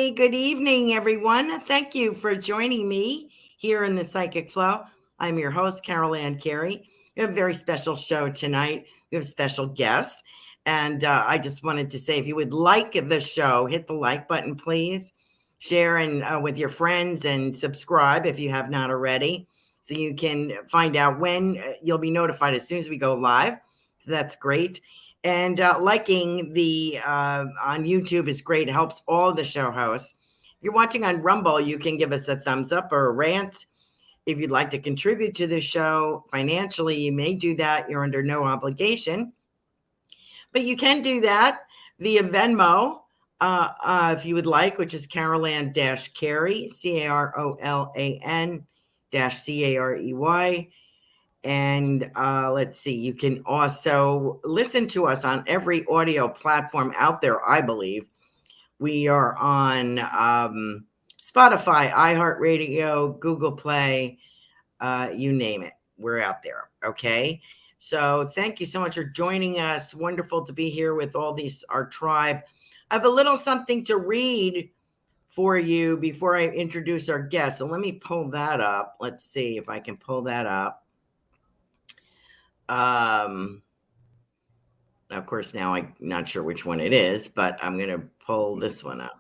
Hey, good evening, everyone. Thank you for joining me here in the Psychic Flow. I'm your host, Carol Ann Carey. We have a very special show tonight. We have a special guest. And I just wanted to say, if you would like the show, hit the like button, please. Share and with your friends and subscribe if you have not already. So you can find out when you'll be notified as soon as we go live. So that's great. And liking the on YouTube is great. It helps all the show hosts. If you're watching on Rumble, you can give us a thumbs up or a rant. If you'd like to contribute to the show financially, you may do that. You're under no obligation. But you can do that via Venmo if you would like, which is Carolan-Carey, Carolan-Carey. And let's see, you can also listen to us on every audio platform out there, I believe. We are on Spotify, iHeartRadio, Google Play, you name it. We're out there, okay? So thank you so much for joining us. Wonderful to be here with our tribe. I have a little something to read for you before I introduce our guest. So let me pull that up. Let's see if I can pull that up. Of course, now I'm not sure which one it is, but I'm going to pull this one up.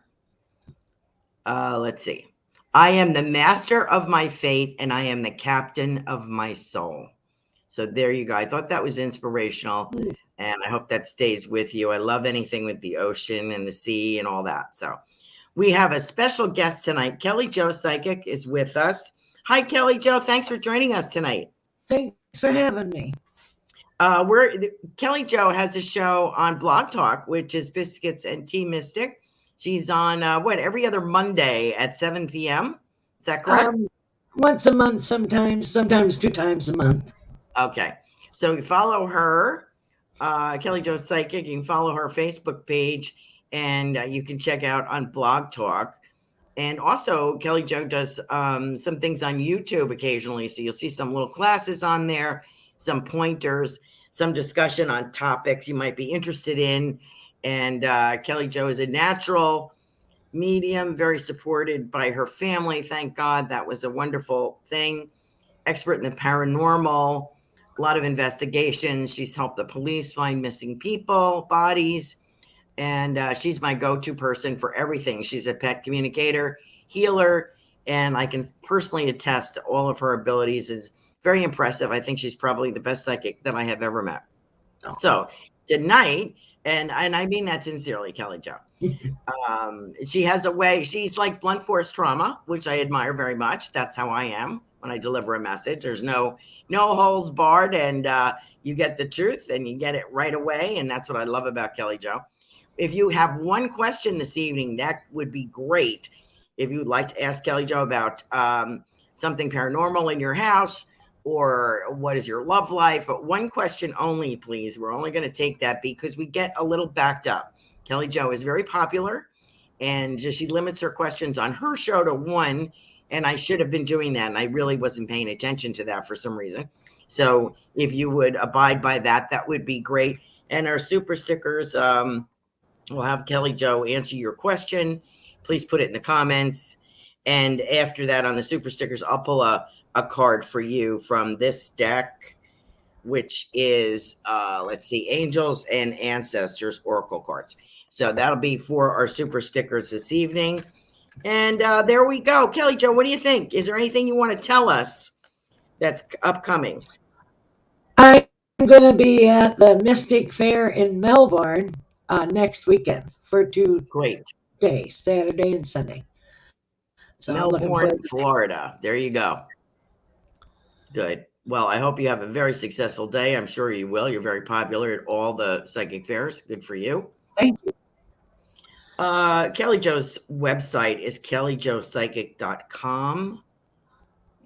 Let's see. I am the master of my fate, and I am the captain of my soul. So there you go. I thought that was inspirational, and I hope that stays with you. I love anything with the ocean and the sea and all that. So we have a special guest tonight. Kelly Jo Psychic is with us. Hi, Kelly Jo. Thanks for joining us tonight. Thanks for having me. Kelly Jo has a show on Blog Talk, which is Biscuits and Tea Mystic. She's on every other Monday at 7 p.m. Is that correct? Once a month, sometimes 2 times a month. Okay, so you follow her, Kelly Jo Psychic. You can follow her Facebook page, and you can check out on Blog Talk. And also, Kelly Jo does some things on YouTube occasionally, so you'll see some little classes on there, some pointers, some discussion on topics you might be interested in. And Kelly Jo is a natural medium, very supported by her family. Thank God. That was a wonderful thing. Expert in the paranormal, a lot of investigations. She's helped the police find missing people, bodies. And she's my go-to person for everything. She's a pet communicator, healer, and I can personally attest to all of her abilities. It's very impressive. I think she's probably the best psychic that I have ever met. Oh. So tonight, and I mean that sincerely, Kelly Jo. She has a way. She's like blunt force trauma, which I admire very much. That's how I am when I deliver a message. There's no holes barred, and you get the truth, and you get it right away. And that's what I love about Kelly Jo. If you have one question this evening, that would be great. If you would like to ask Kelly Jo about something paranormal in your house, or what is your love life, but one question only, please. We're only going to take that because we get a little backed up. Kelly Jo is very popular, and she limits her questions on her show to one, and I should have been doing that, and I really wasn't paying attention to that for some reason. So if you would abide by that, that would be great. And our super stickers, we'll have Kelly Jo answer your question. Please put it in the comments. And after that, on the super stickers, I'll pull a card for you from this deck, which is, let's see, Angels and Ancestors Oracle cards. So that'll be for our super stickers this evening. And there we go. Kelly Jo, what do you think? Is there anything you want to tell us that's upcoming? I'm going to be at the Mystic Fair in Melbourne next weekend for 2 days, Saturday and Sunday. So Melbourne, Florida. There you go. Good. Well, I hope you have a very successful day. I'm sure you will. You're very popular at all the psychic fairs. Good for you. Thank you. Kelly Jo's website is kellyjopsychic.com.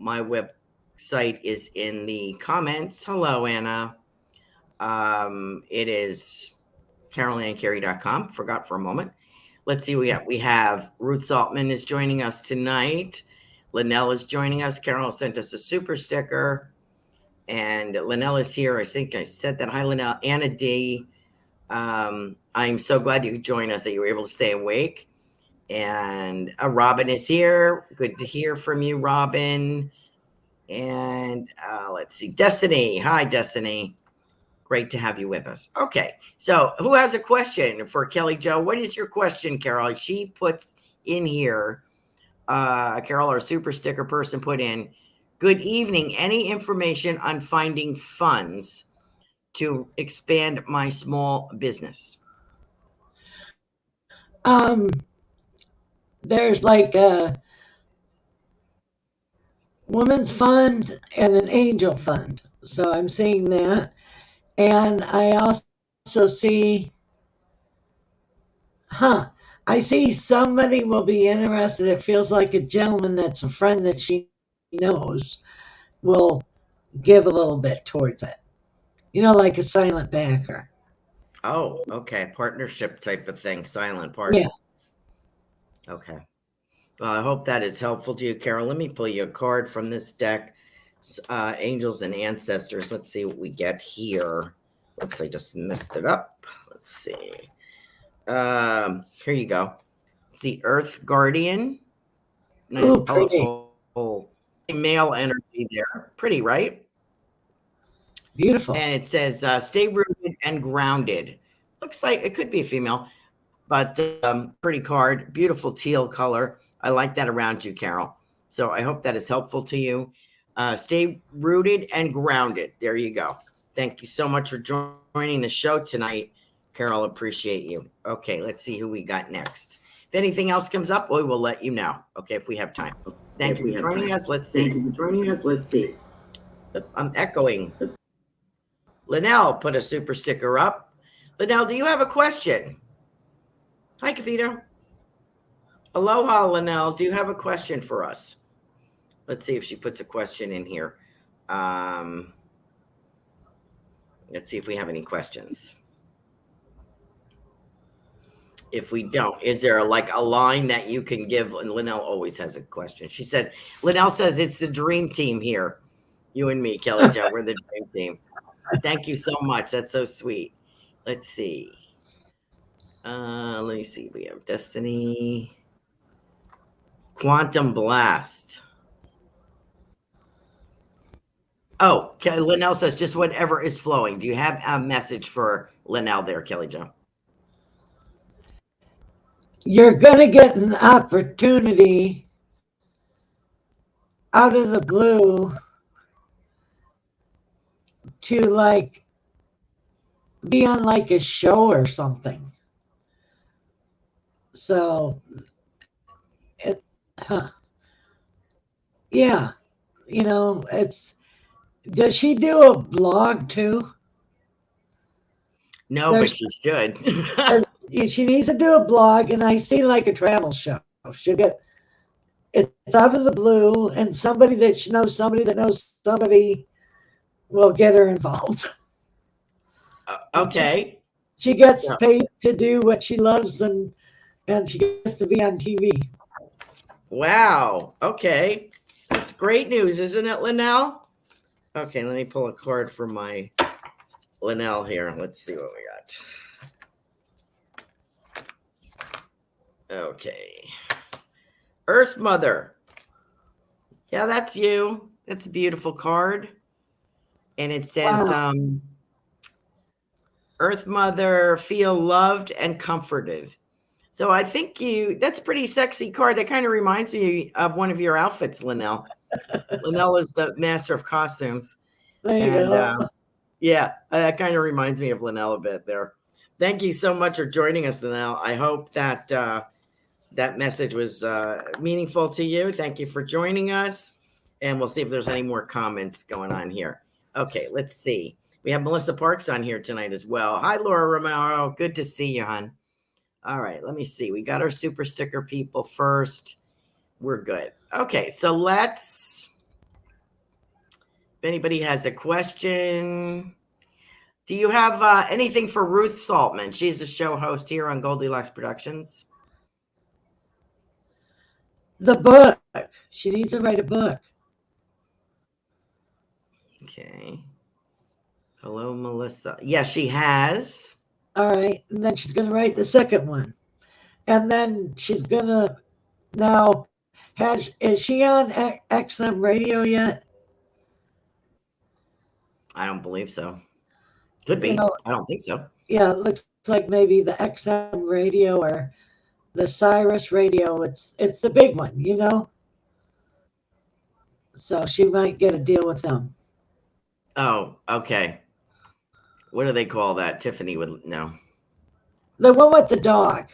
My website is in the comments. Hello, Anna. It is carolancarey.com. Forgot for a moment. Let's see. We have Ruth Saltman is joining us tonight. Linnell is joining us. Carol sent us a super sticker. And Linnell is here. I think I said that. Hi, Linnell. Anna D. I'm so glad you could join us, that you were able to stay awake. And Robin is here. Good to hear from you, Robin. And let's see, Destiny. Hi, Destiny. Great to have you with us. Okay, so who has a question for Kelly Jo? What is your question, Carol? She puts in here, Carol, our super sticker person, put in, good evening. Any information on finding funds to expand my small business? There's like a women's fund and an angel fund. So I'm seeing that. And I also see, I see somebody will be interested. It feels like a gentleman that's a friend that she knows will give a little bit towards it. Like a silent backer. Oh, okay. Partnership type of thing. Silent partner. Yeah. Okay. Well, I hope that is helpful to you, Carol. Let me pull you a card from this deck, Angels and Ancestors. Let's see what we get here. Oops, I just messed it up. Let's see. Here you go. It's the Earth Guardian. Nice, Ooh, colorful male energy there. Pretty, right? Beautiful. And it says, stay rooted and grounded. Looks like it could be a female, but pretty card. Beautiful teal color. I like that around you, Carol. So I hope that is helpful to you. Stay rooted and grounded. There you go. Thank you so much for joining the show tonight, Carol. Appreciate you. Okay, let's see who we got next. If anything else comes up, we will let you know. Okay, if we have time. Thank you for joining us. Let's see. Thank you for joining us. Let's see. I'm echoing. Linnell put a super sticker up. Linnell, do you have a question? Hi, Kavita. Aloha, Linnell. Do you have a question for us? Let's see if she puts a question in here. Let's see if we have any questions. If we don't, is there like a line that you can give? And Linnell always has a question. She said, Linnell says it's the dream team here. You and me, Kelly Jo, we're the dream team. Thank you so much. That's so sweet. Let's see. Let me see. We have Destiny. Quantum Blast. Oh, Linnell says just whatever is flowing. Do you have a message for Linnell there, Kelly Jo? You're going to get an opportunity out of the blue to like be on like a show or something. So, yeah, it's. Does she do a blog too? No, but she should. She needs to do a blog, and I see like a travel show. She'll get it's out of the blue, and somebody that knows somebody that knows somebody will get her involved. Okay. She gets paid to do what she loves, and she gets to be on TV. Wow. Okay. That's great news, isn't it, Linnell? Okay, let me pull a card for my Linnell here. Let's see what we got. Okay. Earth Mother. Yeah, that's you. That's a beautiful card. And it says, wow. Earth Mother, feel loved and comforted. So I think that's a pretty sexy card. That kind of reminds me of one of your outfits, Linnell. Linnell is the master of costumes. There you go. Yeah, that kind of reminds me of Linnell a bit there. Thank you so much for joining us, Linnell. I hope that that message was meaningful to you. Thank you for joining us. And we'll see if there's any more comments going on here. Okay, let's see. We have Melissa Parks on here tonight as well. Hi, Laura Romero. Good to see you, hon. All right, let me see. We got our super sticker people first. We're good. Okay, so let's, if anybody has a question, do you have anything for Ruth Saltman? She's the show host here on Goldilocks Productions. The book. She needs to write a book. Okay. Hello, Melissa. Yeah, she has. All right, and then she's going to write the second one. And then she's gonna now is she on XM radio yet? I don't believe so. Could You be. know, I don't think so. yeah, it looks like maybe the XM radio or the Cyrus radio. It's the big one, you know. So she might get a deal with them. Oh, okay. What do they call that? Tiffany would know. The one with the dog.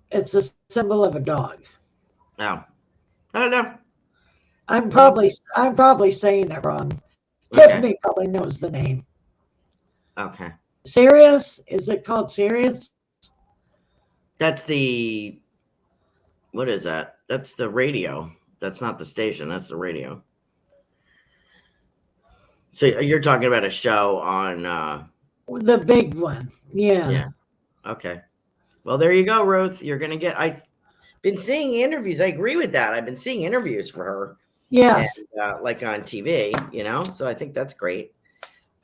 It's a symbol of a dog. Oh, I don't know. I'm We'll have probably to. I'm probably saying it wrong. Okay. Tiffany probably knows the name. Okay. Sirius? Is it called Sirius? That's the. What is that? That's the radio. That's not the station. That's the radio. So you're talking about a show on. The big one. Yeah. Yeah. Okay. Well, there you go, Ruth. You're gonna get. I've been seeing interviews. I agree with that. I've been seeing interviews for her, and Yes. like on TV. So I think that's great.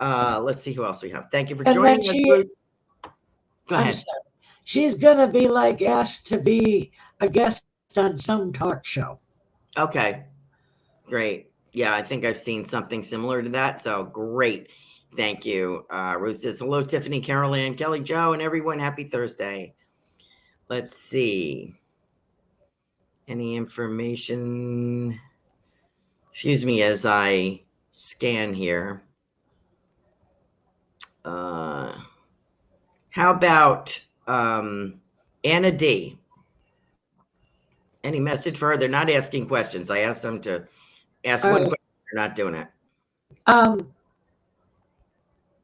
Let's see who else we have. Thank you for And then joining us, Ruth. Go I'm ahead. sorry, she's going to be like asked to be a guest on some talk show. Okay. Great. Yeah, I think I've seen something similar to that. So great. Thank you. Ruth says, hello, Tiffany, Carol Ann, Kelly Joe, and everyone. Happy Thursday. Let's see. Any information? Excuse me as I scan here. How about Anna D? Any message for her? They're not asking questions. I asked them to ask All one right. question. They're not doing it. Um,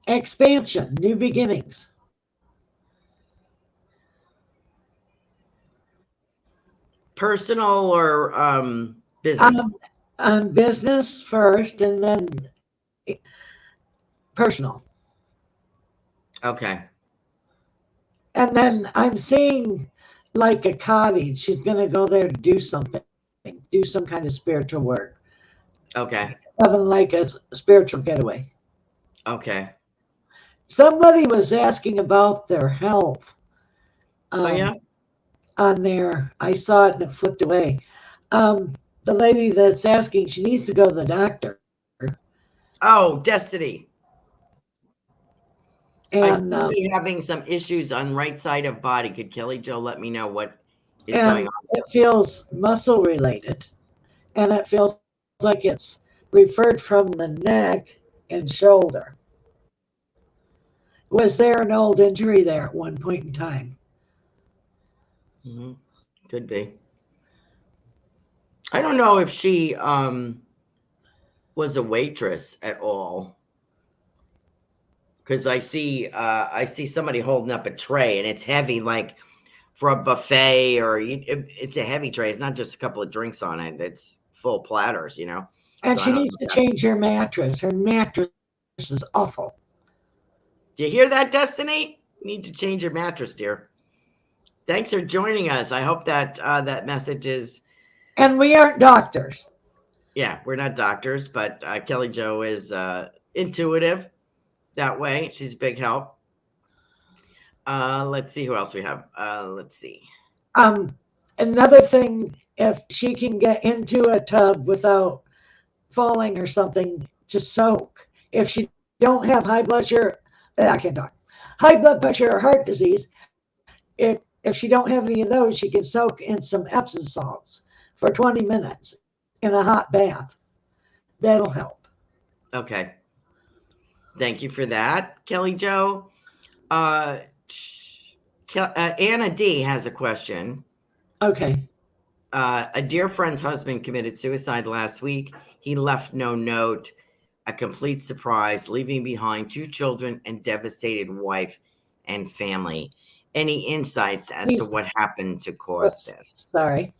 Expansion, new beginnings. Personal or business? On business first and then personal. Okay. And then I'm seeing like a cottage. She's going to go there to do something, do some kind of spiritual work. Okay. Having like a spiritual getaway. Okay. Somebody was asking about their health. Oh, yeah? On there, I saw it and it flipped away. The lady that's asking, she needs to go to the doctor. Oh, Destiny. I seem And to be having some issues on right side of body. Could Kelly Joe let me know what is going and on? it feels muscle related, and it feels like it's referred from the neck and shoulder. Was there an old injury there at one point in time? Mm-hmm. Could be. I don't know if she was a waitress at all. Because I see somebody holding up a tray and it's heavy, like for a buffet it's a heavy tray. It's not just a couple of drinks on it. It's full platters. And So I she don't needs know. to change her mattress. Her mattress is awful. Do you hear that, Destiny? You need to change your mattress, dear. Thanks for joining us. I hope that that message is. And we aren't doctors. Yeah, we're not doctors, but Kelly Joe is intuitive that way. She's a big help. Let's see who else we have. Let's see. Another thing, if she can get into a tub without falling or something, to soak. If she don't have high blood pressure, I can't talk. High blood pressure or heart disease, if she don't have any of those, she can soak in some Epsom salts for 20 minutes in a hot bath. That'll help. Okay. Thank you for that, Kelly Joe. Anna D has a question. Okay. A dear friend's husband committed suicide last week. He left no note, a complete surprise, leaving behind 2 children and devastated wife and family. Any insights as to what happened to cause this? Sorry.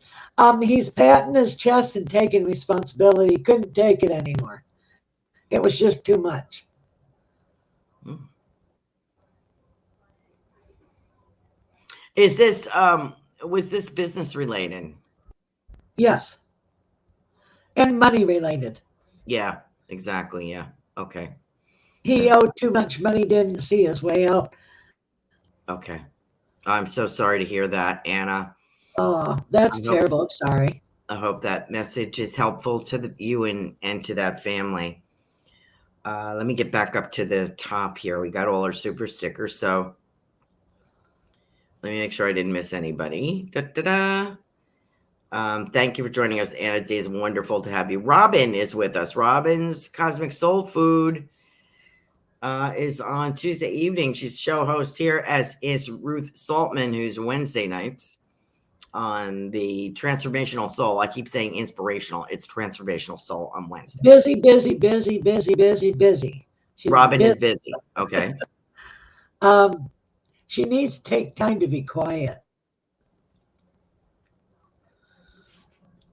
He's patting his chest and taking responsibility. He couldn't take it anymore. It was just too much. Is this was this business related? Yes. And money related. Yeah, exactly. Yeah. Okay. He owed too much money, didn't see his way out. Okay. I'm so sorry to hear that, Anna. Oh, that's I hope terrible. I'm sorry. I hope that message is helpful to you and to that family. Let me get back up to the top here. We got all our super stickers, so let me make sure I didn't miss anybody. Da-da-da. Thank you for joining us, Anna. It is wonderful to have you. Robin is with us. Robin's Cosmic Soul Food is on Tuesday evening. She's show host here, as is Ruth Saltman, who's Wednesday nights on the Transformational Soul. I keep saying inspirational. It's Transformational Soul on Wednesday. Busy, busy, busy, busy, busy, busy. She's Robin busy. is busy. Okay. She needs to take time to be quiet.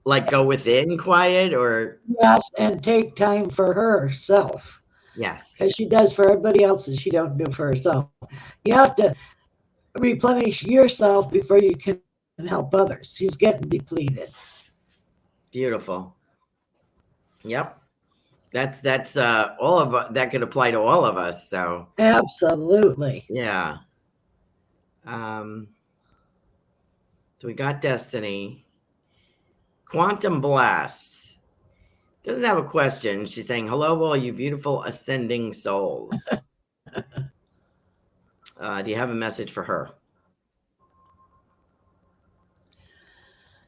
Like go within quiet or? Yes, and take time for herself. Yes. Because she does for everybody else and she don't do for herself. You have to replenish yourself before you can help others. She's getting depleted. Beautiful. Yep. That's all of that could apply to all of us. So Absolutely. yeah. So we got Destiny. Quantum Blasts doesn't have a question. She's saying, hello, all you beautiful ascending souls. Do you have a message for her?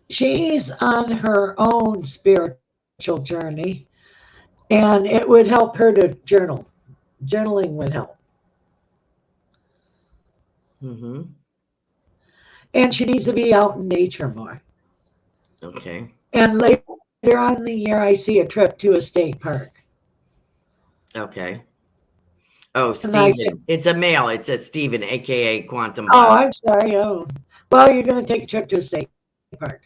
She's on her own spiritual journey, and it would help her to journal. Journaling would help. Mm-hmm. And she needs to be out in nature more. Okay. And later on in the year, I see a trip to a state park. Okay. Oh, Stephen. It's a male. It says Stephen, a.k.a. Quantum Blast. Oh, I'm sorry. Oh, well, you're going to take a trip to a state park.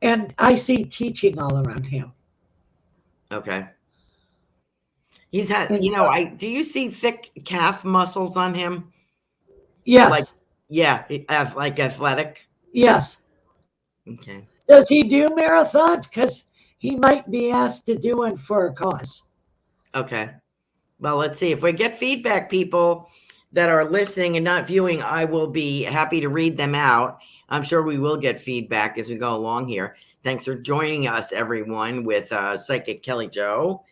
And I see teaching all around him. Okay. He's had, do you see thick calf muscles on him? Yes. Like athletic? Yes. Okay. Does he do marathons? Because he might be asked to do one for a cause. Okay. Well, let's see. If we get feedback, people that are listening and not viewing, I will be happy to read them out. I'm sure we will get feedback as we go along here. Thanks for joining us, everyone, with Psychic Kelly Jo.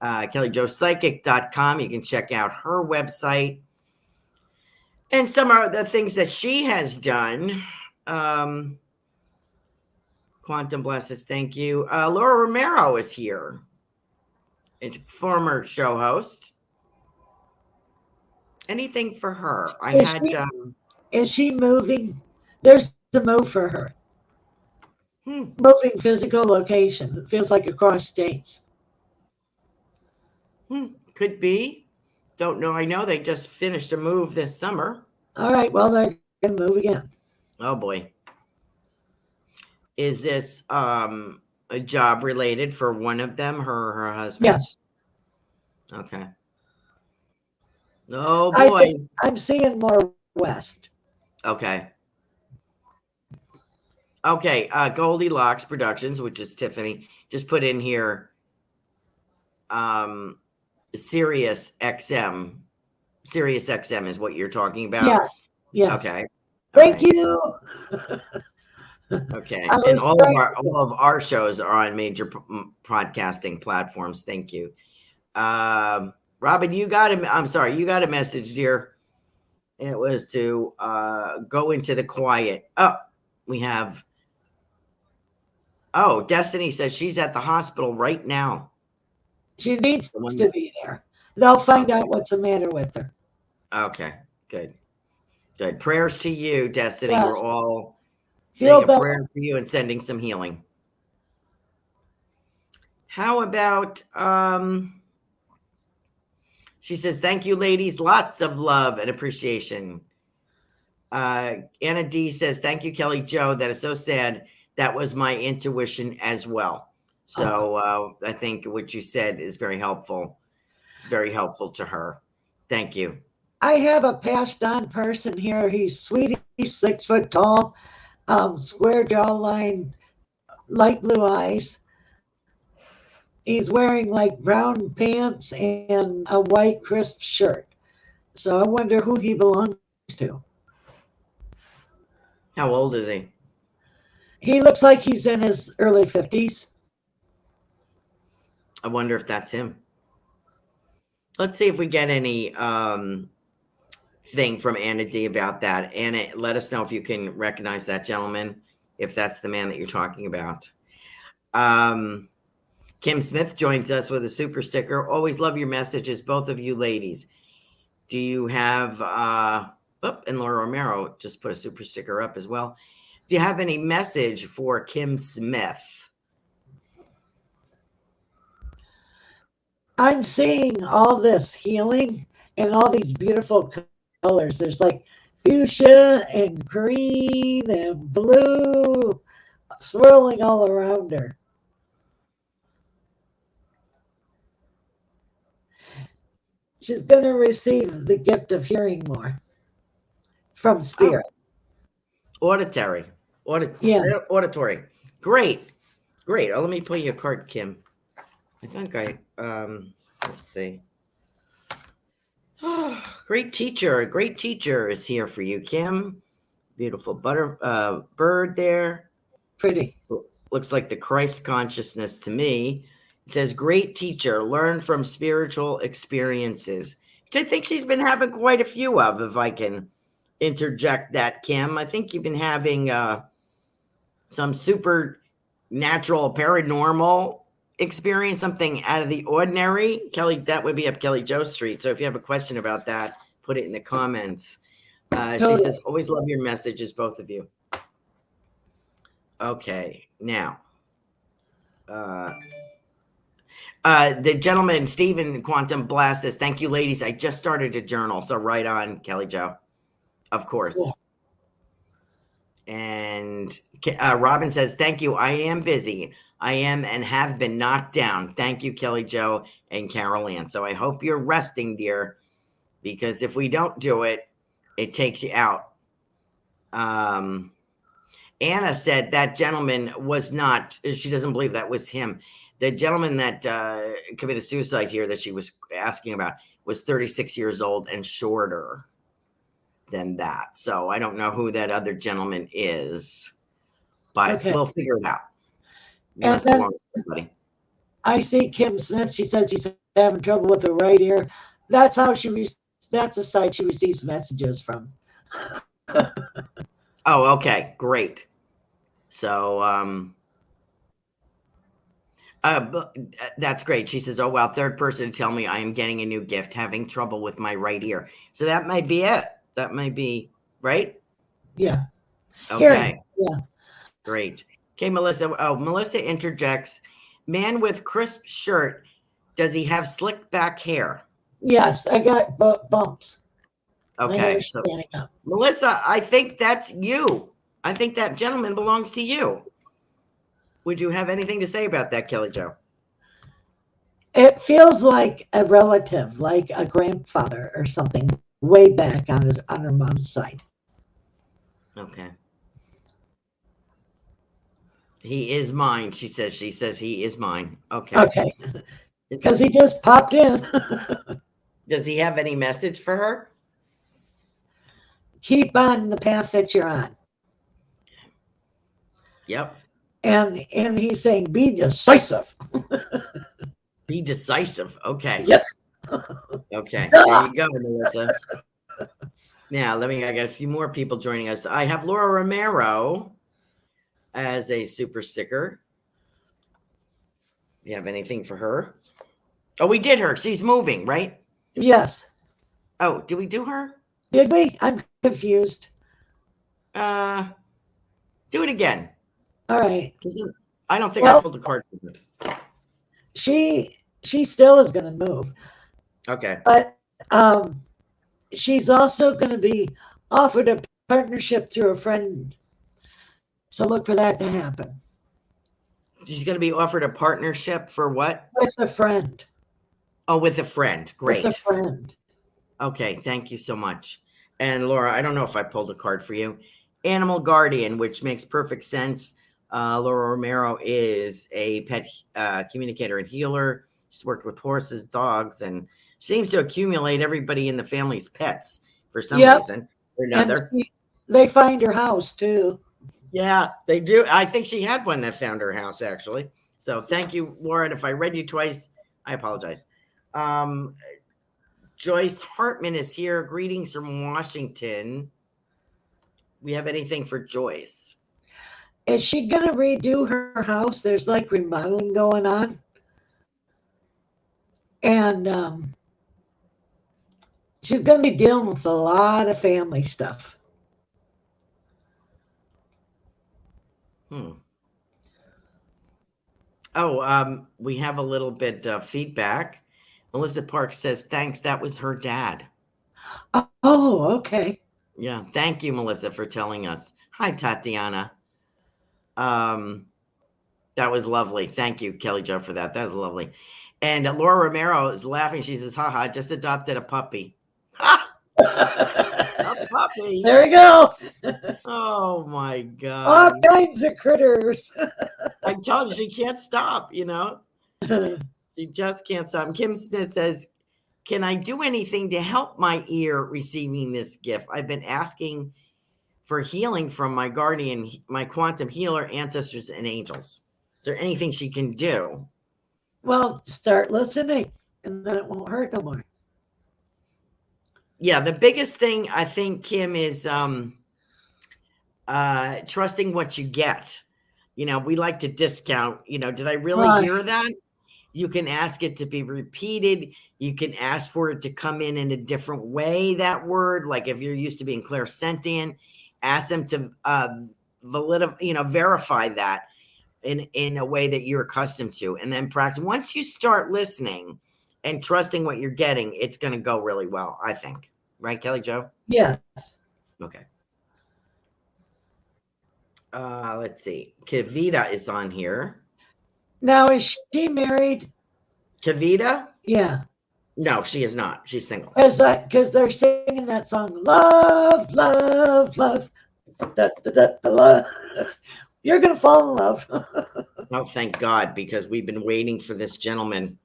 KellyJoPsychic.com. You can check out her website and some of the things that she has done. Quantum Blesses, thank you. Laura Romero is here, and former show host. Anything for her? Is she moving? There's a move for her. Moving physical location. It feels like across states. Could be. Don't know. I know they just finished a move this summer. All right. Well, they're going to move again. Oh, boy. Is this a job related for one of them, her or her husband? Yes. Okay. Oh, boy. I'm seeing more west. Okay. Okay. Goldilocks Productions, which is Tiffany, just put in here Sirius XM. Sirius XM is what you're talking about? Yes. Yes. Okay. Thank you. Okay. And all of our shows are on major podcasting platforms. Thank you. Robin, you got a message, dear. It was to go into the quiet. Destiny says she's at the hospital right now. She needs to be there. They'll find out what's the matter with her. Okay, good. Prayers to you, Destiny. Yes. We're all saying a prayer for you and sending some healing. How about, she says, thank you, ladies. Lots of love and appreciation. Anna D says, thank you, Kelly Jo. That is so sad. That was my intuition as well. So I think what you said is very helpful to her. Thank you. I have a passed on person here. He's sweet. He's 6 foot tall, square jawline, light blue eyes. He's wearing like brown pants and a white crisp shirt. So I wonder who he belongs to. How old is he? He looks like he's in his early 50s. I wonder if that's him. Let's see if we get any thing from Anna D about that. Anna, let us know if you can recognize that gentleman, if that's the man that you're talking about. Kim Smith joins us with a super sticker. Always love your messages, both of you ladies. Do you have and Laura Romero just put a super sticker up as well. Do you have any message for Kim Smith? I'm seeing all this healing and all these beautiful colors. There's like fuchsia and green and blue swirling all around her. She's going to receive the gift of hearing more from spirit. Auditory. Yes. Auditory. Great. Great. Oh, let me pull you a card, Kim. I think let's see. Oh, great teacher. A great teacher is here for you, Kim. Beautiful bird there. Pretty. Looks like the Christ consciousness to me. It says, great teacher, learn from spiritual experiences, which I think she's been having quite a few of, if I can interject that, Kim. I think you've been having some supernatural, paranormal experience, something out of the ordinary. Kelly, that would be up Kelly Joe Street. So if you have a question about that, put it in the comments. She says, always love your messages, both of you. Okay, now. The gentleman, Stephen Quantum Blast says, thank you, ladies. I just started a journal. So right on, Kelly Joe. Of course. Cool. And Robin says, thank you. I am busy. I am and have been knocked down. Thank you, Kelly Joe and Carol Ann. So I hope you're resting, dear, because if we don't do it, it takes you out. Anna said that gentleman was not, she doesn't believe that was him. The gentleman that committed suicide here that she was asking about was 36 years old and shorter than that. So I don't know who that other gentleman is, but we'll figure it out. And then I see Kim Smith. She said she's having trouble with her right ear. That's how that's the side she receives messages from. Oh, okay, great. So that's great. She says, oh, wow, third person to tell me I am getting a new gift, having trouble with my right ear. So that might be it. That might be, right? Yeah. Okay. Hearing. Yeah. Great. Okay, Melissa. Oh, Melissa interjects, man with crisp shirt, does he have slick back hair? Yes, I got bumps. Okay. So, Melissa, I think that's you. I think that gentleman belongs to you. Would you have anything to say about that, Kelly Joe? It feels like a relative, like a grandfather or something, way back on her mom's side. Okay. He is mine, she says. She says he is mine. Okay. Okay. Because he just popped in. Does he have any message for her? Keep on the path that you're on. Yep. And he's saying, be decisive. Be decisive. Okay. Yes. Okay. There you go, Melissa. Now, I got a few more people joining us. I have Laura Romero as a super sticker. You have anything for her? Oh, we did her. She's moving, right? Yes. Oh, did we do her? Did we? I'm confused. Do it again. All right. I don't think I pulled a card for her. She still is going to move. Okay. But she's also going to be offered a partnership through a friend. So look for that to happen. She's going to be offered a partnership for what? With a friend. Oh, with a friend. Great. With a friend. Okay. Thank you so much. And Laura, I don't know if I pulled a card for you. Animal guardian, which makes perfect sense. Laura Romero is a pet communicator and healer. She's worked with horses, dogs, and seems to accumulate everybody in the family's pets for some reason or another. And They find her house too. Yeah, they do. I think she had one that found her house, actually. So thank you, Lauren. If I read you twice, I apologize. Um, Joyce Hartman is here. Greetings from Washington. We have anything for Joyce? Is she gonna redo her house? There's like remodeling going on, and she's gonna be dealing with a lot of family stuff. Hmm. Oh, we have a little bit of feedback. Melissa Parks says, thanks. That was her dad. Oh, okay. Yeah. Thank you, Melissa, for telling us. Hi, Tatiana. Um, that was lovely. Thank you, Kelly Jo, for that. That was lovely. And Laura Romero is laughing. She says, haha, just adopted a puppy. Ha! A puppy. There we go. Oh my All God. kinds of critters. I told you she can't stop, you know? She just can't stop. And Kim Smith says, can I do anything to help my ear receiving this gift? I've been asking for healing from my guardian, my quantum healer, ancestors, and angels. Is there anything she can do? Well, start listening, and then it won't hurt no more. Yeah, the biggest thing I think, Kim, is trusting what you get. You know, we like to discount, you know, did I really Right. hear that? You can ask it to be repeated. You can ask for it to come in a different way, that word. Like if you're used to being clairsentient, ask them to verify that in a way that you're accustomed to. And then practice. Once you start listening and trusting what you're getting, it's going to go really well, I think. Right, Kelly Jo? Yes. Okay. Let's see. Kavita is on here. Now, is she married? Kavita? Yeah. No, she is not. She's single. Because they're singing that song, love, love, love, da, da, da, da, love. You're gonna fall in love. Oh, thank God, because we've been waiting for this gentleman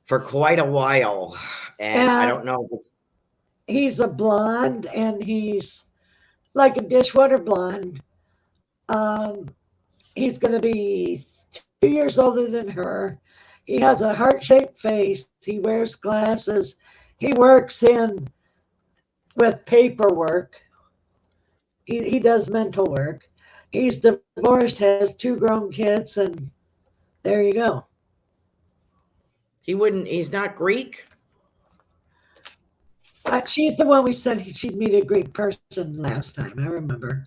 for quite a while. And I don't know if it's He's a blonde, and he's like a dishwater blonde. Um, he's gonna be 2 years older than her. He has a heart-shaped face. He wears glasses. He works in with paperwork. He does mental work. He's divorced, has two grown kids, and there you go. he's not Greek. She's the one we said she'd meet a Greek person last time. I remember,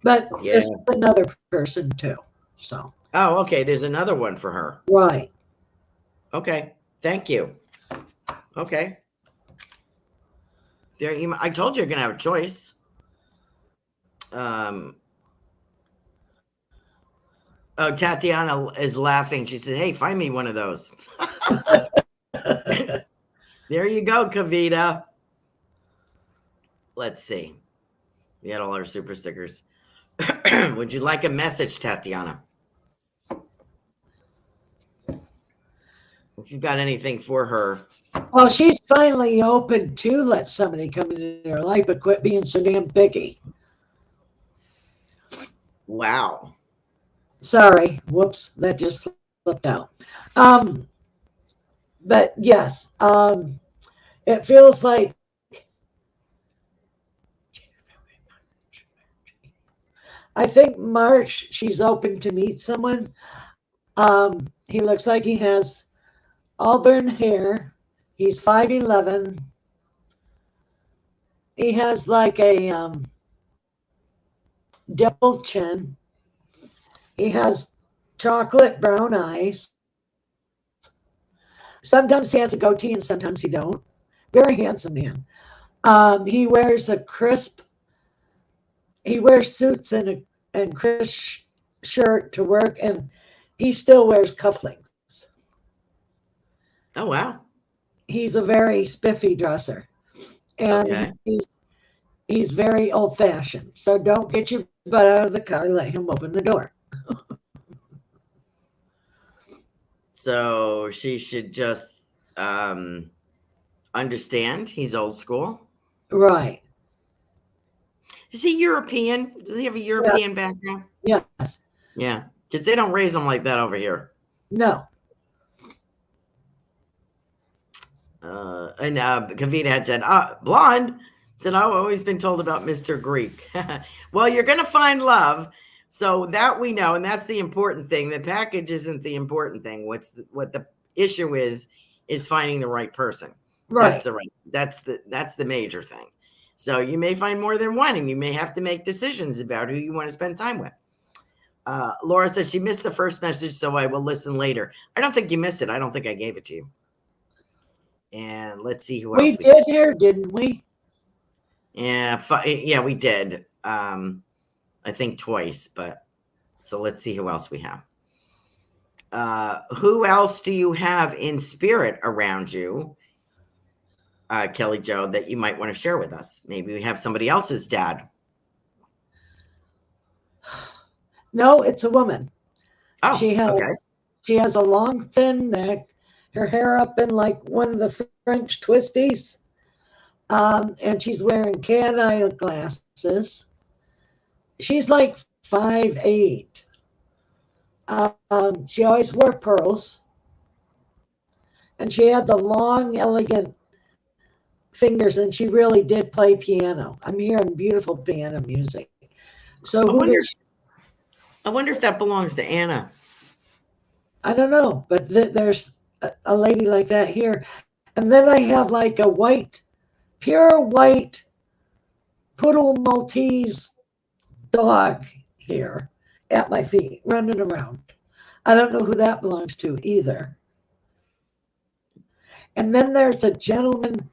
but Yeah. this is another person too. So. Oh, okay. There's another one for her. Right. Okay. Thank you. Okay. There you. I told you you're gonna have a choice. Oh, Tatiana is laughing. She says, "Hey, find me one of those." There you go, Kavita. Let's see. We had all our super stickers. Would you like a message, Tatiana? If you've got anything for her. Well, she's finally open to let somebody come into her life, but quit being so damn picky. Wow. Sorry. Whoops. That just slipped out. But yes, it feels like I think March she's open to meet someone. He looks like he has auburn hair. He's 5'11". He has like a dimpled chin. He has chocolate brown eyes. Sometimes he has a goatee and sometimes he don't. Very handsome man. He wears a crisp. He wears suits and crisp shirt to work, and he still wears cufflinks. Oh, wow. He's a very spiffy dresser, and Okay. he's very old fashioned. So don't get your butt out of the car. Let him open the door. So she should just understand he's old school. Right. Is he European? Does he have a Yeah. European background? Yes. Yeah, because they don't raise them like that over here. No. And Kavita had said, blonde. Said, I've always been told about Mr. Greek. Well, you're going to find love. So that we know, and that's the important thing. The package isn't the important thing. What the issue is finding the right person. Right. That's the major thing. So you may find more than one, and you may have to make decisions about who you want to spend time with. Laura said she missed the first message, so I will listen later. I don't think you missed it. I don't think I gave it to you. And let's see who else we did here, didn't we? Yeah, we did. I think twice, but so let's see who else we have. Who else do you have in spirit around you, Kelly Jo, that you might want to share with us? Maybe we have somebody else's dad. No, it's a woman. Oh, She has a long, thin neck, her hair up in like one of the French twisties, and she's wearing cat eye glasses. She's like 5'8". She always wore pearls, and she had the long, elegant fingers, and she really did play piano. I'm hearing beautiful piano music. So I wonder if that belongs to Anna. I don't know, but there's a lady like that here. And then I have like a pure white poodle Maltese dog here at my feet, running around. I don't know who that belongs to either. And then there's a gentleman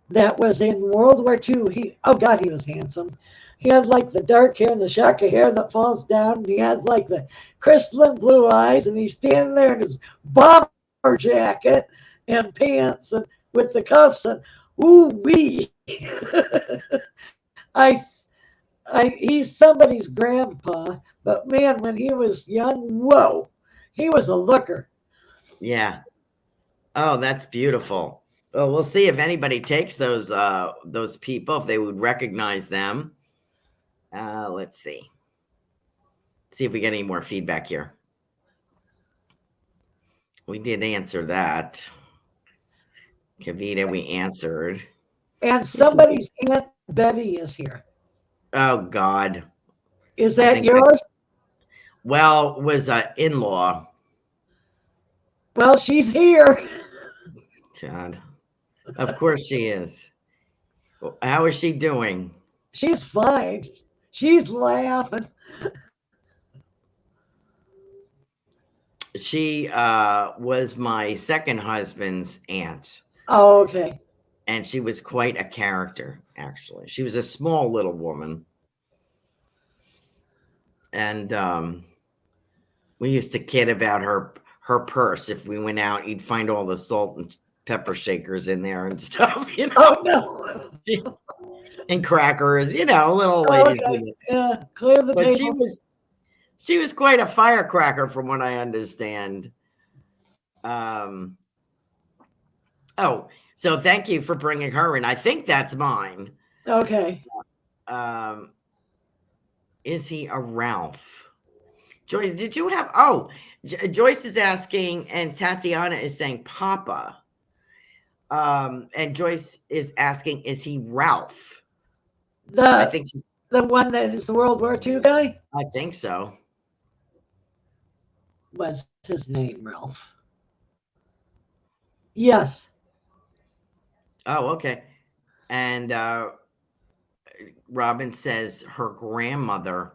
that was in World War II. Oh God, he was handsome. He had like the dark hair and the shock of hair that falls down. And he has like the crystalline blue eyes, and he's standing there in his bomber jacket and pants and with the cuffs and ooh wee. He's somebody's grandpa, but man, when he was young, whoa, he was a looker. Yeah. Oh, that's beautiful. Well, we'll see if anybody takes those people, if they would recognize them. Let's see. See if we get any more feedback here. We did answer that. Kavita, we answered. And somebody's Aunt Betty is here. Oh, God. Is that yours? Well, was an in-law. Well, she's here. God. Of course she is. How is she doing? She's fine. She's laughing. She was my second husband's aunt. Oh, okay. And she was quite a character, actually. She was a small little woman. And we used to kid about her purse. If we went out, you'd find all the salt and pepper shakers in there and stuff, you know. Oh, no. And crackers, little ladies. Okay. Yeah, clear the table. She was quite a firecracker, from what I understand. So thank you for bringing her in. I think that's mine. Okay. Is he a Ralph? Joyce, did you have? Oh, Joyce is asking, and Tatiana is saying Papa. And Joyce is asking, is he Ralph? I think the one that is the World War II guy? I think so. What's his name, Ralph? Yes. Oh, okay. And Robin says her grandmother,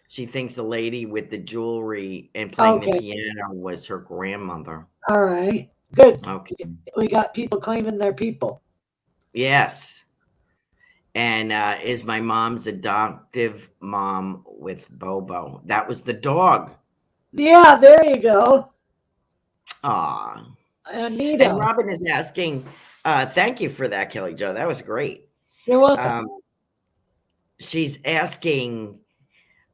she thinks the lady with the jewelry and playing the piano was her grandmother. All right. Good. Okay. We got people claiming their people. Yes. And is my mom's adoptive mom with Bobo. That was the dog. Yeah, there you go. Aw. Anita. And Robin is asking, thank you for that, Kelly Jo. That was great. You're welcome. She's asking,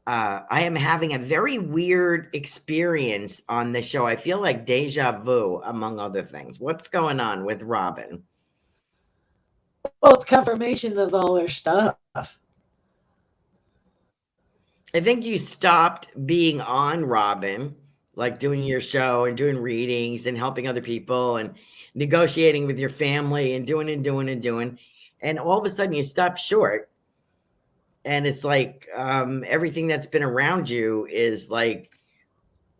I am having a very weird experience on the show. I feel like deja vu, among other things. What's going on with Robin? Well, it's confirmation of all her stuff. I think you stopped being on Robin, like doing your show and doing readings and helping other people and negotiating with your family and doing and doing and doing. And all of a sudden you stop short. And it's like everything that's been around you is like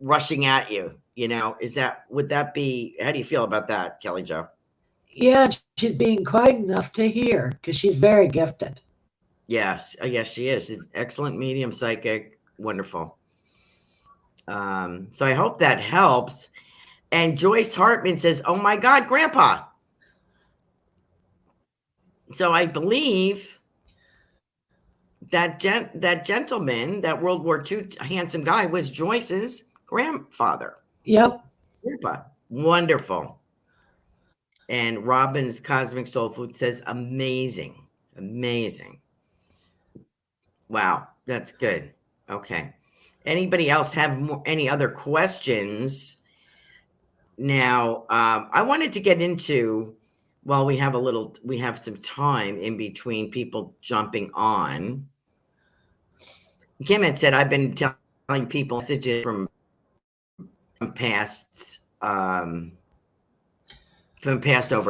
rushing at you. Would that be, how do you feel about that, Kelly Joe? Yeah, she's being quiet enough to hear because she's very gifted. Yes. Yes, she is. She's an excellent medium, psychic. Wonderful. So I hope that helps. And Joyce Hartman says, "Oh my God, Grandpa." So I believe that gentleman, that World War II handsome guy, was Joyce's grandfather. Yep. Grandpa. Wonderful. And Robin's Cosmic Soul Food says, amazing. Amazing. Wow, that's good. Okay. Anybody else have any other questions? Now, I wanted to get into, well, we have some time in between people jumping on. Kim had said, I've been telling people messages from past, over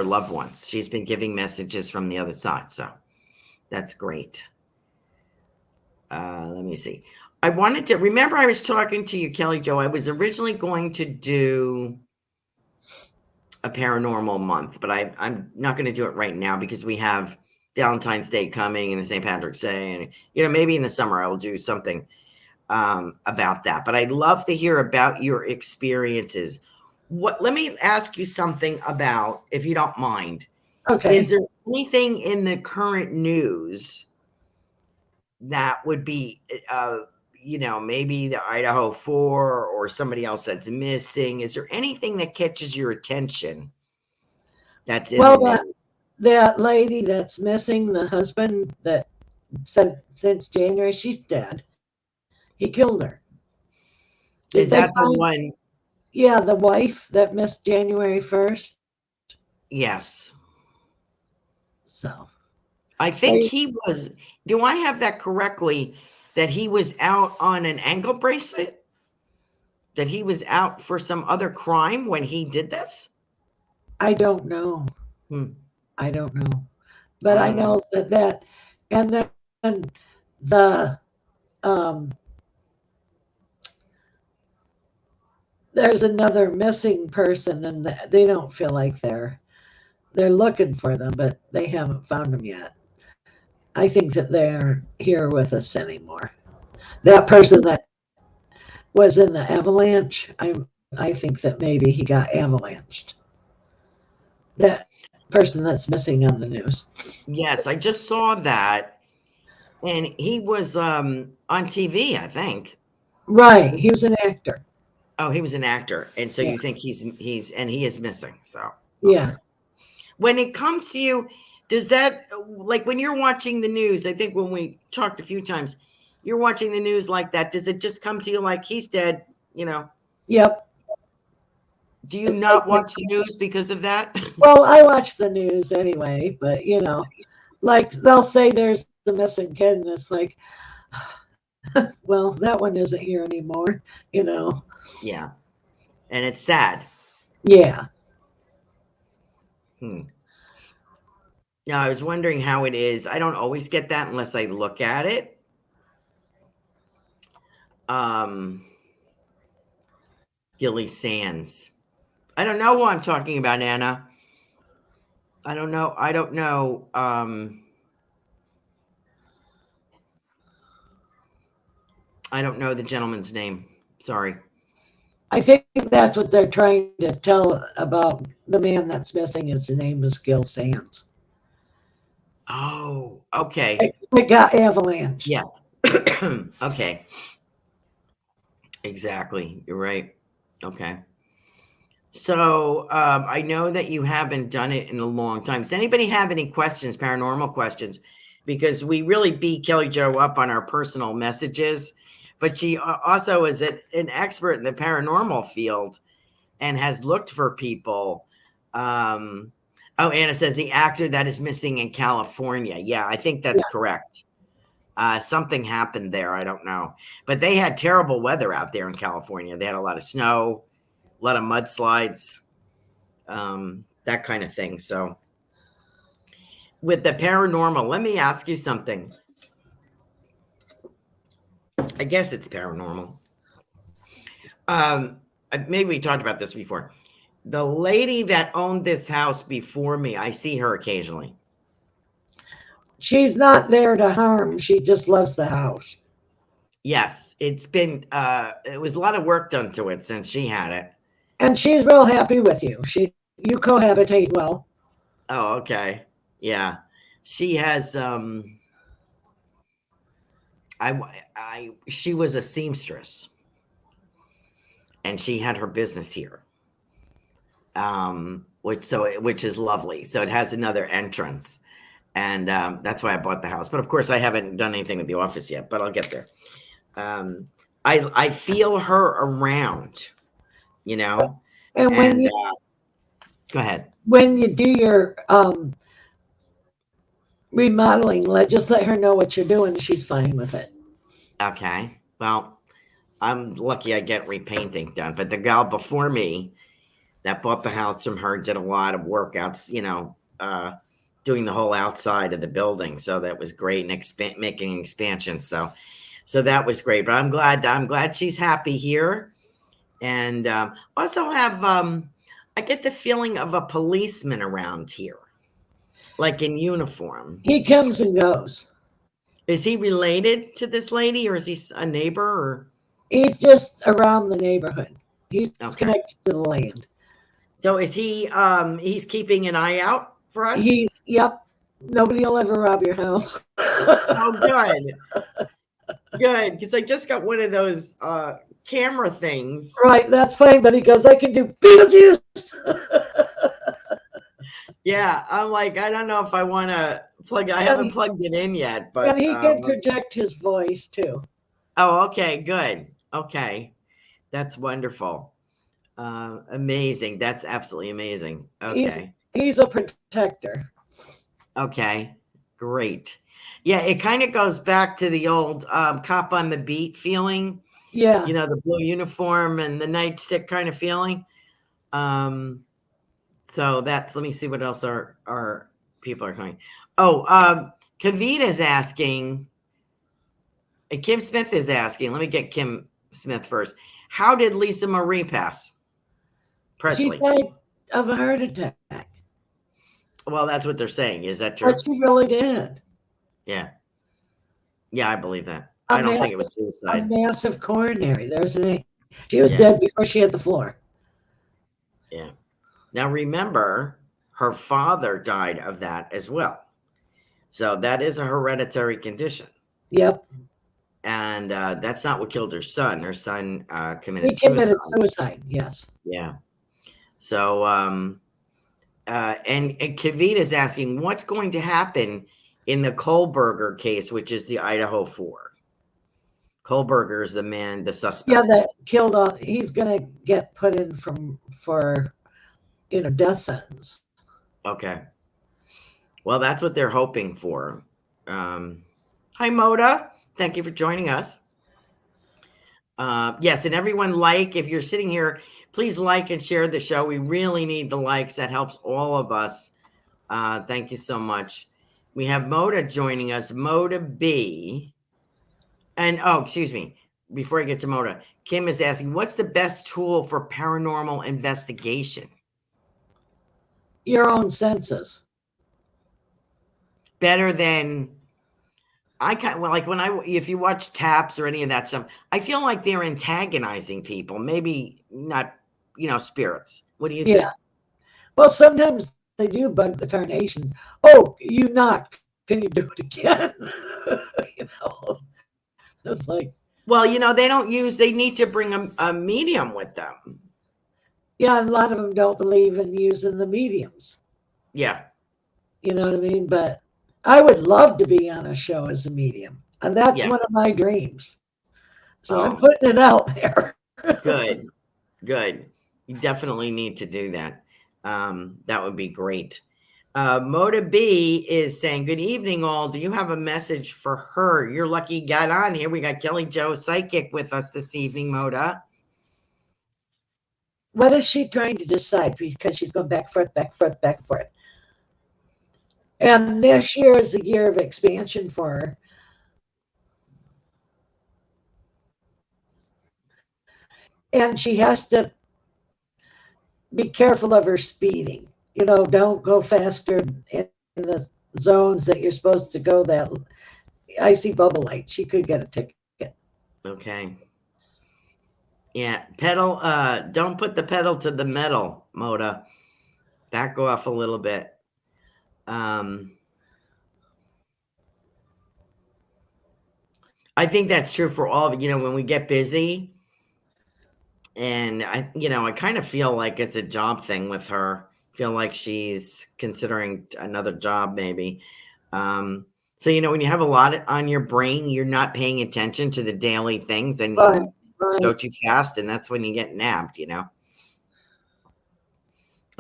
loved ones. She's been giving messages from the other side. So that's great. Let me see. I wanted to remember I was talking to you, Kelly Joe. I was originally going to do a paranormal month, but I'm not going to do it right now because we have Valentine's Day coming and the St. Patrick's Day, and maybe in the summer I will do something about that. But I'd love to hear about your experiences. Let me ask you something about, if you don't mind. Okay. Is there anything in the current news that would be, maybe the Idaho 4 or somebody else that's missing? Is there anything that catches your attention that's in the news? That lady that's missing, the husband that said since January, she's dead. He killed her. Is that the one? Yeah, the wife that missed January 1st. Yes. So I think he was, do I have that correctly, that he was out on an ankle bracelet? That he was out for some other crime when he did this? I don't know. I don't know. But I know that, and then the, there's another missing person, and they don't feel like they're looking for them, but they haven't found them yet. I think that they're here with us anymore. That person that was in the avalanche, I think that maybe he got avalanched. That person that's missing on the news. Yes, I just saw that, and he was on TV, I think. Right, he was an actor. Oh, he was an actor, and so you think he is missing. So okay. Yeah. When it comes to you, does that, like when you're watching the news? I think when we talked a few times, you're watching the news like that. Does it just come to you like he's dead? Yep. Do you not watch the news because of that? Well, I watch the news anyway, but like they'll say there's a missing kid, and it's like, well, that one isn't here anymore. Yeah, and it's sad. Yeah. Now, I was wondering how it is. I don't always get that unless I look at it. Gilly Sands. I don't know who I'm talking about, Anna. I don't know. I don't know. I don't know the gentleman's name. Sorry. I think that's what they're trying to tell about the man that's missing. His name is Gil Sands. Oh, okay. It got avalanche. Yeah. Okay. Exactly. You're right. Okay. So I know that you haven't done it in a long time. Does anybody have any questions, paranormal questions? Because we really beat Kelly Joe up on our personal messages, but she also is an expert in the paranormal field and has looked for people. Anna says the actor that is missing in California. Yeah, I think that's correct. Something happened there. I don't know. But they had terrible weather out there in California. They had a lot of snow, a lot of mudslides, that kind of thing. So, with the paranormal, let me ask you something. I guess it's paranormal. Maybe we talked about this before. The lady that owned this house before me, I see her occasionally. She's not there to harm. She just loves the house. Yes, it's been it was a lot of work done to it since she had it. And she's real happy with you. You cohabitate well. Oh, okay. Yeah. She has she was a seamstress and she had her business here. Which is lovely. So it has another entrance. And that's why I bought the house. But of course I haven't done anything with the office yet, but I'll get there. I feel her around, you know. And when you go ahead. When you do your remodeling, just let her know what you're doing. She's fine with it. Okay. Well, I'm lucky I get repainting done. But the gal before me that bought the house from her did a lot of workouts, doing the whole outside of the building. So that was great, and making expansions. So that was great. But I'm glad she's happy here. And also have I get the feeling of a policeman around here, like in uniform. He comes and goes. Is he related to this lady, or is he a neighbor? Or he's just around the neighborhood. He's okay. Connected to the land. So is he? He's keeping an eye out for us. Yep. Nobody will ever rob your house. Oh, good, good. Because I just got one of those camera things. Right, that's fine. But he goes, I can do Beetlejuice. Yeah, I'm like, I don't know if I want to plug it. I haven't plugged it in yet, but and he can project his voice too. Oh, okay, good. Okay, that's wonderful. Amazing. That's absolutely amazing. Okay, he's a protector. Okay, great. Yeah, it kind of goes back to the old cop on the beat feeling. Yeah, the blue uniform and the nightstick kind of feeling. So let me see what else our people are coming. Oh, Kavita is asking, Kim Smith is asking, let me get Kim Smith first. How did Lisa Marie pass? Presley. She died of a heart attack. Well, that's what they're saying. Is that true? But she really did. Yeah. Yeah, I believe that. I don't think it was suicide. A massive coronary. She was dead before she hit the floor. Yeah. Now, remember, her father died of that as well. So that is a hereditary condition. Yep. And that's not what killed her son. Her son committed suicide. Yes. Yeah. So, and Kavita is asking, what's going to happen in the Kohlberger case, which is the Idaho 4? Kohlberger is the suspect. Yeah, that killed. He's going to get put in for death sentence. Okay. Well, that's what they're hoping for. Hi, Moda. Thank you for joining us. Yes, and everyone if you're sitting here, please like and share the show. We really need the likes. That helps all of us. Thank you so much. We have Moda joining us, Moda B. And, excuse me. Before I get to Moda, Kim is asking, what's the best tool for paranormal investigation? Your own senses. Better than if you watch Taps or any of that stuff, I feel like they're antagonizing people. Maybe not, spirits. What do you think? Well, sometimes they do bug the tarnation. Oh, you knocked. Can you do it again? It's like. Well, they need to bring a medium with them. Yeah, a lot of them don't believe in using the mediums. Yeah. You know what I mean? But I would love to be on a show as a medium. And that's one of my dreams. So I'm putting it out there. Good. You definitely need to do that. That would be great. Moda B is saying, good evening, all. Do you have a message for her? You're lucky you got on here. We got Kelly Jo Psychic with us this evening, Moda. What is she trying to decide? Because she's going back, forth, back, forth, back, forth. And this year is a year of expansion for her. And she has to be careful of her speeding. Don't go faster in the zones that you're supposed to go. That I see bubble lights. She could get a ticket. Okay. Yeah, pedal. Don't put the pedal to the metal, Moda. Back off a little bit. I think that's true for all of when we get busy, and I kind of feel like it's a job thing with her. Feel like she's considering another job, maybe. So when you have a lot on your brain, you're not paying attention to the daily things, and you go too fast, and that's when you get nabbed.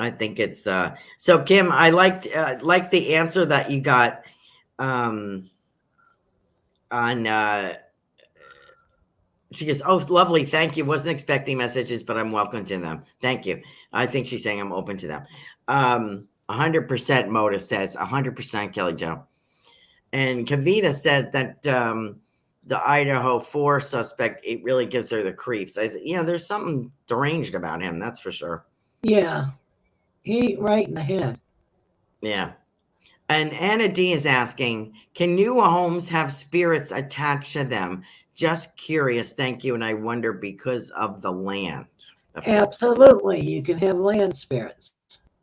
I think it's so. Kim, I liked the answer that you got on. She goes, oh, lovely. Thank you. Wasn't expecting messages, but I'm welcome to them. Thank you. I think she's saying I'm open to them. 100% Moda says 100% Kelly Jo. And Kavita said that the Idaho 4 suspect, it really gives her the creeps. I said, there's something deranged about him. That's for sure. Yeah. He ain't right in the head. Yeah. And Anna D is asking, can new homes have spirits attached to them? Just curious. Thank you. And I wonder because of the land. Absolutely. You can have land spirits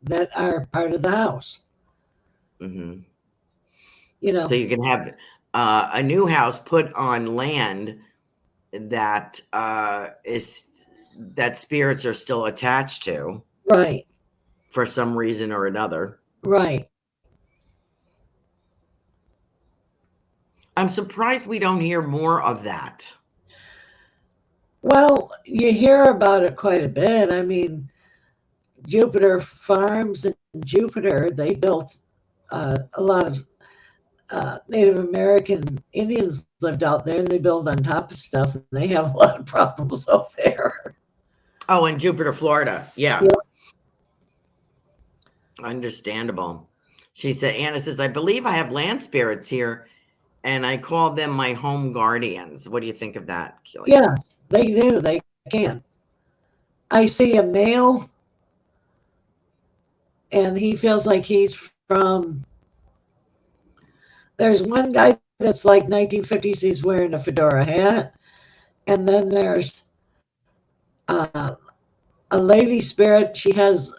that are part of the house. Mm-hmm. So you can have a new house put on land that that spirits are still attached to. Right. For some reason or another. Right. I'm surprised we don't hear more of that. Well, you hear about it quite a bit. I mean, Jupiter Farms in Jupiter, they built a lot of Native American Indians lived out there, and they build on top of stuff, and they have a lot of problems out there. Oh, in Jupiter, Florida. Yeah. Yep. Understandable. She said, Anna says, I believe I have land spirits here, and I call them my home guardians. What do you think of that, Kelly? Yes, they do. They can. I see a male, and he feels like he's from. There's one guy that's like 1950s. He's wearing a fedora hat, and then there's a lady spirit. She has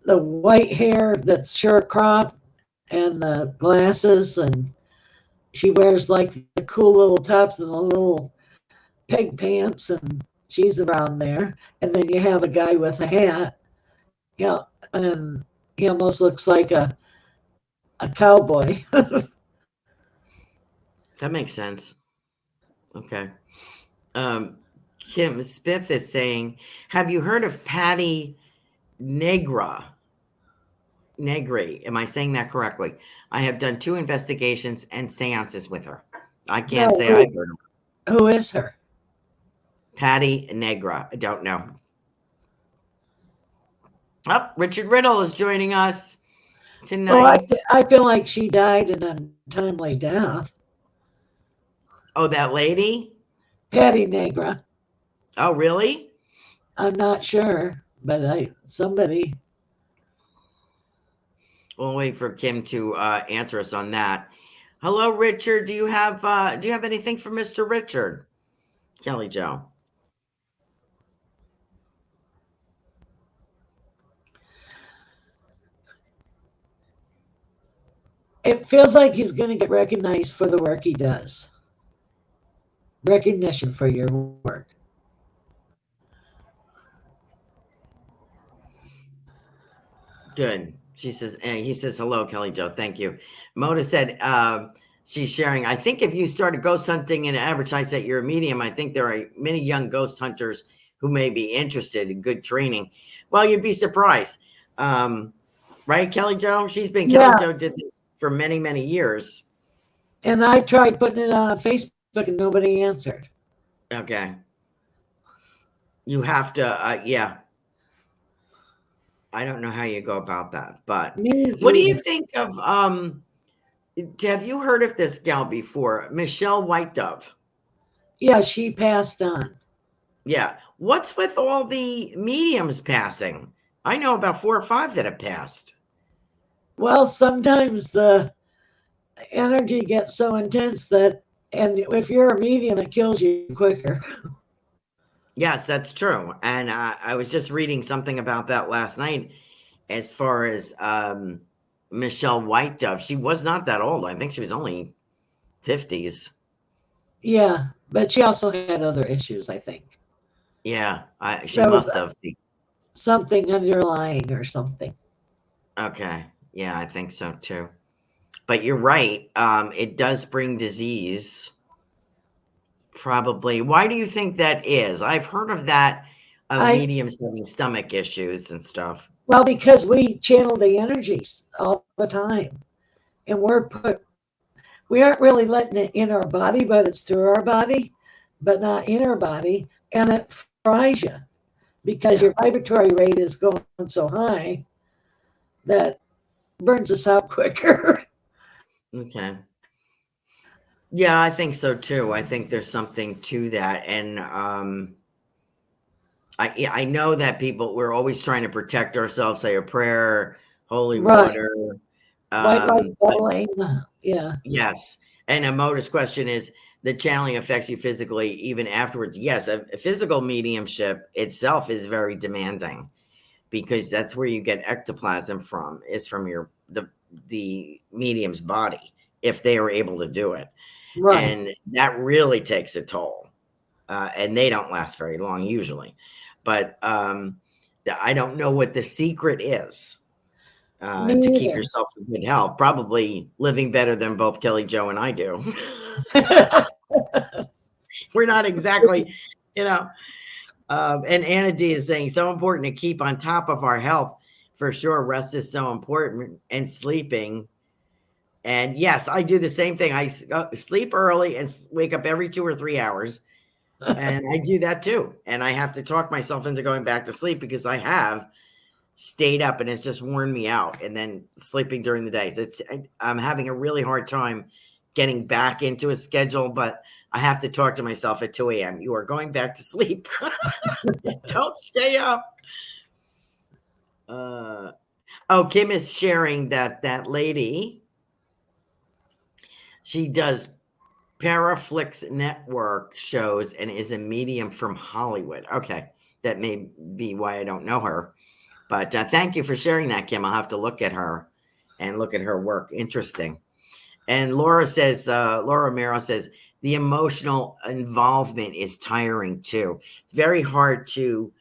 the white hair that's short crop and the glasses, and she wears like the cool little tops and the little peg pants, and she's around there. And then you have a guy with a hat, and he almost looks like a cowboy. That makes sense. Okay. Kim Smith is saying, have you heard of Patty Negri? Am I saying that correctly? I have done 2 investigations and seances with her. I can't say I've heard of her. Who is her? Patty Negri. I don't know. Oh, Richard Riddle is joining us tonight. Oh, I feel like she died an untimely death. Oh, that lady? Patty Negri. Oh, really? I'm not sure, but somebody. We'll wait for Kim to answer us on that. Hello, Richard. Do you have anything for Mr. Richard? Kelly Jo. It feels like he's going to get recognized for the work he does. Recognition for your work. Good. She says, he says, hello, Kelly Jo. Thank you. Moda said she's sharing. I think if you started ghost hunting and advertise that you're a medium, I think there are many young ghost hunters who may be interested in good training. Well, you'd be surprised. right, Kelly Jo? Kelly Yeah, Jo did this for many, many years. and I tried putting it on Facebook and nobody answered. Okay. You have to, yeah. I don't know how you go about that, but Me what do you either. think of, have you heard of this gal before? Michelle White Dove. Yeah, she passed on. Yeah. What's with all the mediums passing? I know about 4 or 5 that have passed. Well, sometimes the energy gets so intense that, and if you're a medium, it kills you quicker. Yes, that's true. And I was just reading something about that last night as far as Michelle White Dove. She was not that old. I think she was only 50s. Yeah, but she also had other issues, I think. Yeah, she There was must have. something underlying or something. Okay. Yeah, I think so too. But you're right. It does bring disease. Probably. Why do you think that is? I've heard of that, of I mediums having stomach issues and stuff. Well, because we channel the energies all the time, and we aren't really letting it in our body, but it's through our body, but not in our body, and it fries you because Yeah. your vibratory rate is going so high that burns us out quicker. Okay. Yeah, I think so too. I think there's something to that. And I know that we're always trying to protect ourselves, say a prayer, holy Right. water. White light But double aim. Yeah. yes. And a modus question is, the channeling affects you physically even afterwards. Yes, a physical mediumship itself is very demanding because that's where you get ectoplasm from, is from the medium's body, if they are able to do it. Right. And that really takes a toll. And they don't last very long usually. But I don't know what the secret is Me to keep either. yourself in good health. Probably living better than both Kelly Jo and I do. We're not exactly, you know. And Anna D is saying, so important to keep on top of our health. For sure, rest is so important, and sleeping. And yes, I do the same thing. I sleep early and wake up every 2 or 3 hours. And I do that too. And I have to talk myself into going back to sleep because I have stayed up and it's just worn me out. And then sleeping during the days, I'm having a really hard time getting back into a schedule, but I have to talk to myself at 2 a.m. You are going back to sleep. Don't stay up. Kim is sharing that lady, she does Paraflix Network shows and is a medium from Hollywood. Okay, that may be why I don't know her. But thank you for sharing that, Kim. I'll have to look at her and look at her work. Interesting. And Laura Mero says, the emotional involvement is tiring too. It's very hard to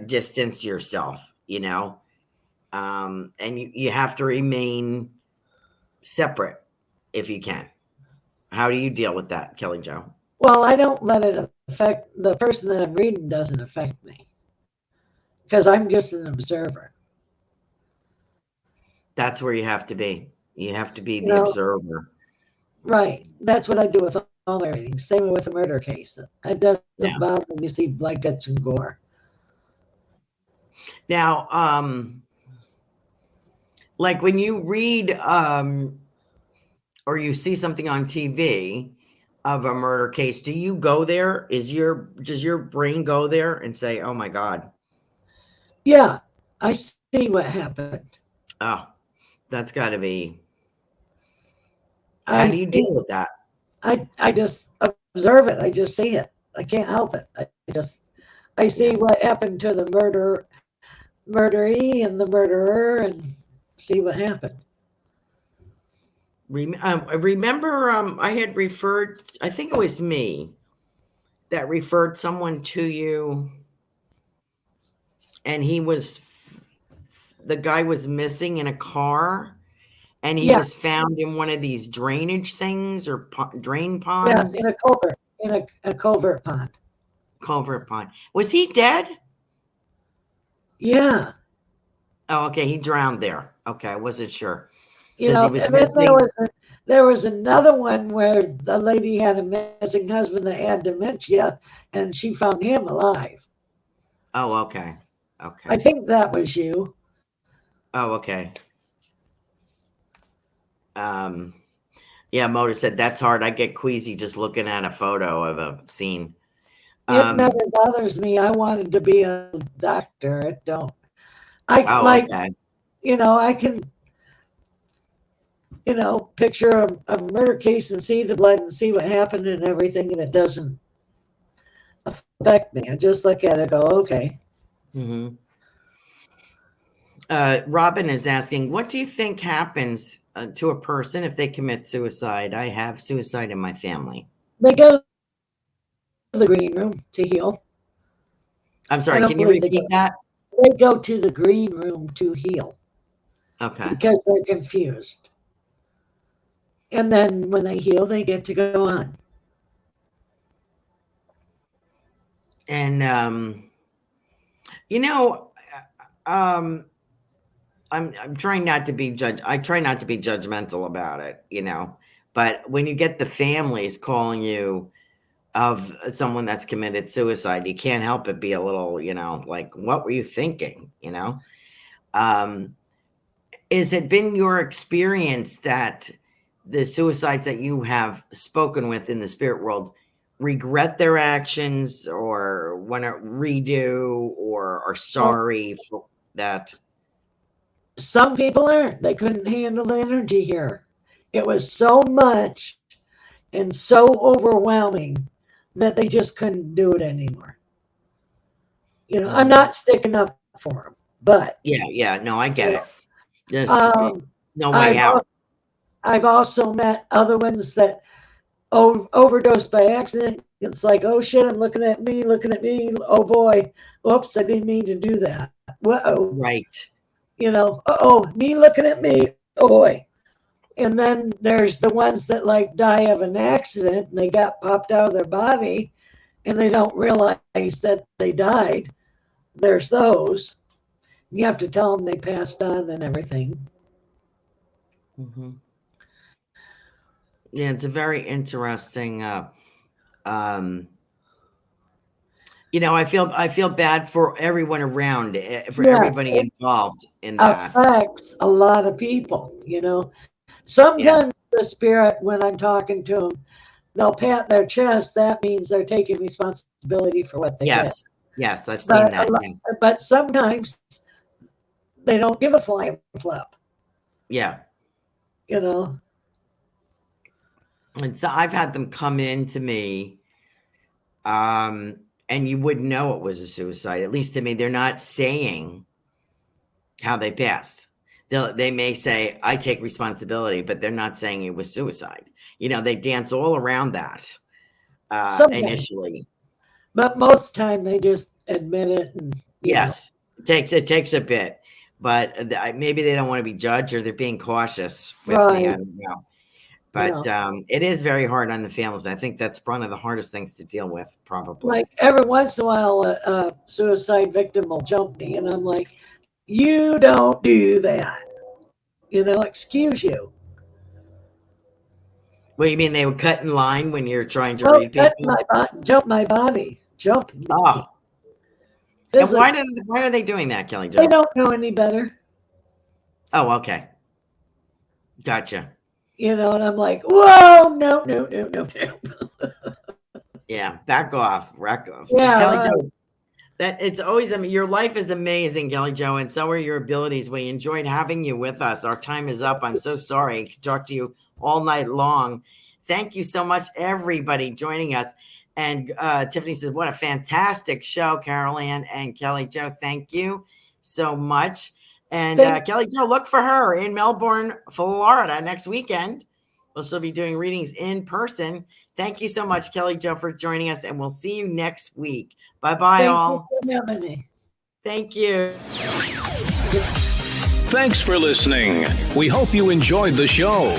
distance yourself, and you have to remain separate if you can. How do you deal with that, Kelly Jo? Well, I don't let it affect the person that I'm reading, doesn't affect me because I'm just an observer. That's where you have to be. You have to be You the know, observer. right. That's what I do with all my readings. Same with a murder case. It doesn't Yeah. bother me to see blood, guts, and gore. Now, like when you read or you see something on TV of a murder case, do you go there? Does your brain go there and say, "Oh my God"? Yeah, I see what happened. Oh, that's got to be. How I do you deal see. with that? I just observe it. I just see it. I can't help it. I see Yeah. what happened to the murderee and the murderer, and see what happened. I remember I had referred. I think it was me that referred someone to you, and the guy was missing in a car, and he Yeah, was found in one of these drainage things or drain yes, in ponds, a culvert, in a culvert pond. culvert pond. Was he dead? Yeah, Oh, okay. He drowned there. Okay, I wasn't sure You because he know, was and then missing. there was another one where the lady had a missing husband that had dementia, and she found him alive. Oh, okay. I Okay. think that was you. Oh, okay. Um, yeah, Motor said that's hard. I get queasy just looking at a photo of a scene. It Um, never bothers me. I wanted to be a doctor. It don't. I oh, like, okay. I can, picture a murder case and see the blood and see what happened and everything, and it doesn't affect me. I just look at it, go, okay. Hmm. Robin is asking, what do you think happens to a person if they commit suicide? I have suicide in my family. They go to the green room to heal. I'm I sorry, don't can you believe they repeat go. that? They go to the green room to heal Okay. because they're confused. And then when they heal, they get to go on. And, you know, um, I'm trying not to be I try not to be judgmental about it, but when you get the families calling you of someone that's committed suicide, you can't help but be a little, like, what were you thinking? Um, Is it been your experience that the suicides that you have spoken with in the spirit world regret their actions or want to redo or are Well, sorry for that? some people aren't. They couldn't handle the energy here. It was so much and so overwhelming that they just couldn't do it anymore. I'm Mhm. not sticking up for them, but Yeah, yeah. No, I get you it. know, Just um, no way I've out. I've also met other ones that overdosed by accident. It's like, oh shit, I'm looking at me, looking at me. Oh boy, oops, I didn't mean to do that. Whoa, Right. oh, me looking at me. Oh boy. And then there's the ones that like die of an accident and they got popped out of their body and they don't realize that they died. There's those. You have to tell them they passed on and everything. Hmm. Yeah, it's a very interesting. Um, I feel bad for everyone around, for Yeah, everybody involved in that. affects a lot of people. Yeah. Sometimes the spirit, when I'm talking to them, they'll pat their chest. That means they're taking responsibility for what they did. Yes. Yes, I've seen But that. Yes. but sometimes they don't give a flying flip. Yeah. You know, And so I've had them come in to me, um, and you wouldn't know it was a suicide. At least to me, they're not saying how they passed. They may say, I take responsibility, but they're not saying it was suicide. They dance all around that sometimes, initially. but most of the time they just admit it, and. Yes, it takes a bit, but maybe they don't want to be judged or they're being cautious with me. I Right. don't know. But Yeah. it is very hard on the families. I think that's one of the hardest things to deal with, probably. Like every once in a while, a suicide victim will jump me, and I'm like, "You don't do that." Excuse you. Well, you mean they would cut in line when you're trying to Don't read touch people? jump my body, jump me. Oh, and Physically, why are they doing that, Kelly they Joe? don't know any better. Oh, okay, gotcha. And I'm like, "Whoa, no, no, no, no, no." Yeah, back off, wreck off. Yeah, Kelly right. Joe, that it's always, I mean, your life is amazing, Kelly Joe, and so are your abilities. We enjoyed having you with us. Our time is up. I'm so sorry. I could talk to you all night long. Thank you so much, everybody, joining us. And Tiffany says, what a fantastic show, Carol Ann and Kelly Joe. Thank you so much. And Thank Kelly Joe, look for her in Melbourne, Florida next weekend. We'll still be doing readings in person. Thank you so much, Kelly Joe, for joining us, and we'll see you next week. Bye bye, thank you all. for having me. Thank you. Thanks for listening. We hope you enjoyed the show.